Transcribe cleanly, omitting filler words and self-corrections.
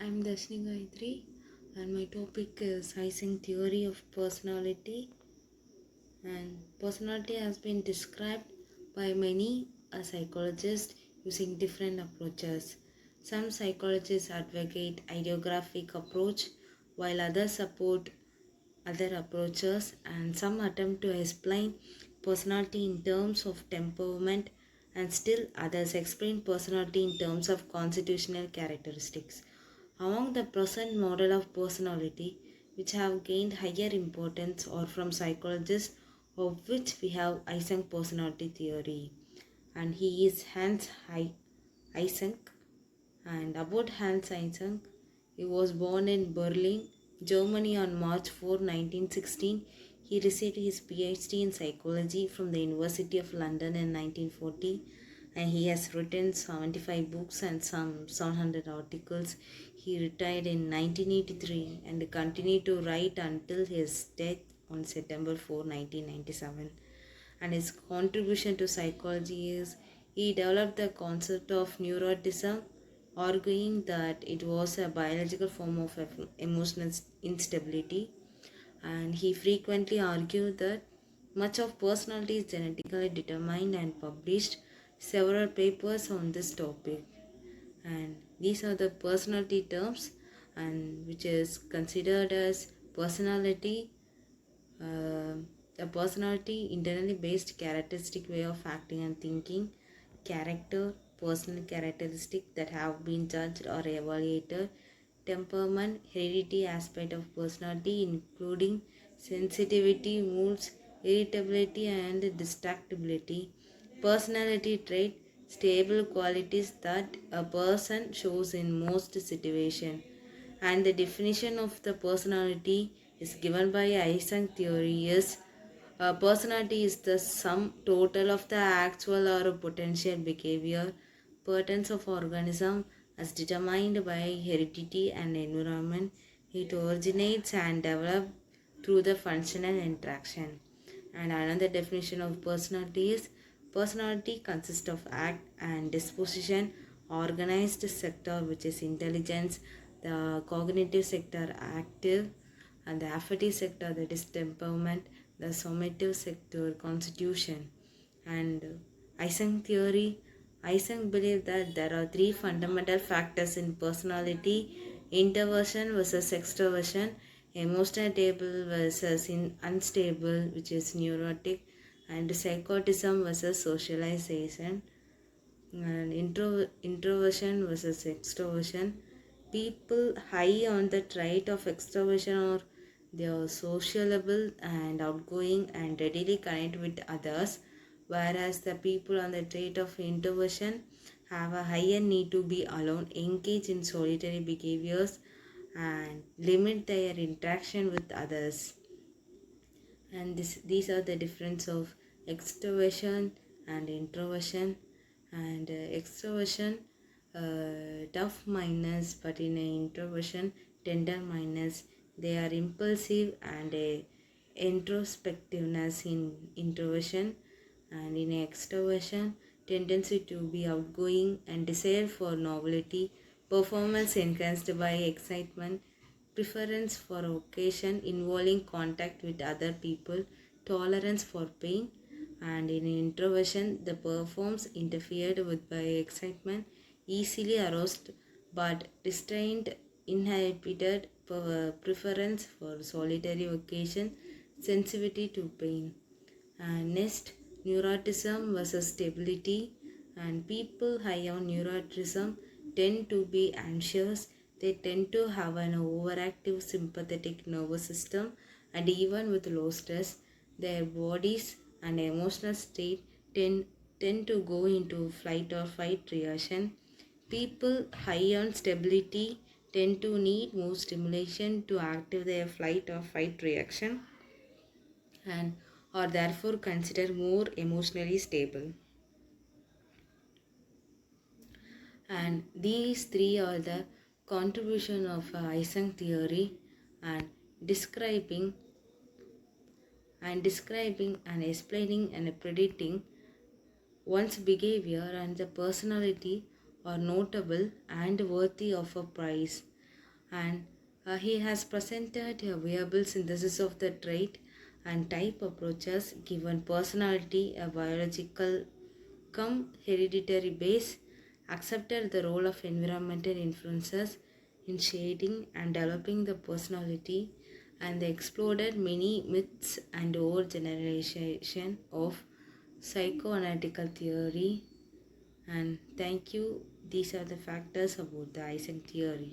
I'm Dashni Gayatri, and my topic is Eysenck Theory of Personality. And personality has been described by many psychologists using different approaches. Some psychologists advocate ideographic approach, while others support other approaches, and some attempt to explain personality in terms of temperament, and still others explain personality in terms of constitutional characteristics. Among the present model of personality which have gained higher importance are from psychologists, of which we have Eysenck personality theory, and he is Eysenck. And about Hans Eysenck, he was born in Berlin, Germany on March 4, 1916. He received his PhD in psychology from the University of London in 1940, and he has written 75 books and some 700 articles. He retired in 1983 and continued to write until his death on September 4, 1997. And his contribution to psychology is he developed the concept of neuroticism, arguing that it was a biological form of emotional instability. And he frequently argued that much of personality is genetically determined and published several papers on this topic. And these are the personality terms, and which is considered as personality, uh, a personality internally based characteristic way of acting and thinking, character, personal characteristic that have been judged or evaluated, temperament, heredity aspect of personality including sensitivity, moods, irritability and distractibility, personality trait, stable qualities that a person shows in most situations. And the definition of the personality is given by Eysenck Theory is personality is the sum total of the actual or potential behavior patterns of organism as determined by heredity and environment. It originates and develops through the functional interaction. And another definition of personality is personality consists of act and disposition, organized sector which is intelligence, the cognitive sector active, and the affective sector that is temperament, the summative sector constitution. And Eysenck theory, Eysenck believed that there are three fundamental factors in personality: introversion versus extroversion, emotional stable versus unstable, which is neurotic, and psychotism versus socialization, and introversion versus extroversion. People high on the trait of extroversion are they are sociable and outgoing and readily connect with others, whereas the people on the trait of introversion have a higher need to be alone, engage in solitary behaviors, and limit their interaction with others. And these are the difference of extroversion and introversion. And extroversion, tough minus, but in introversion tender minus. They are impulsive and introspectiveness in introversion, and in extroversion tendency to be outgoing and desire for novelty, performance enhanced by excitement, preference for occasion involving contact with other people, tolerance for pain. And in introversion the performs interfered with by excitement, easily aroused but restrained, inhibited preference for solitary occasion, sensitivity to pain. And next, neuroticism versus stability. And people high on neuroticism tend to be anxious. They tend to have an overactive sympathetic nervous system, and even with low stress, their bodies and emotional state tend to go into flight or fight reaction. People high on stability tend to need more stimulation to activate their flight or fight reaction, and are therefore considered more emotionally stable. And these three are the contribution of Eysenck theory, and describing describing and explaining and predicting one's behavior and the personality are notable and worthy of a prize. and he has presented a viable synthesis of the trait and type approaches given personality a biological come hereditary base, accepted the role of environmental influences in shading and developing the personality, and they explored many myths and overgeneralization of psychoanalytical theory. And thank you. These are the factors about the Eysenck theory.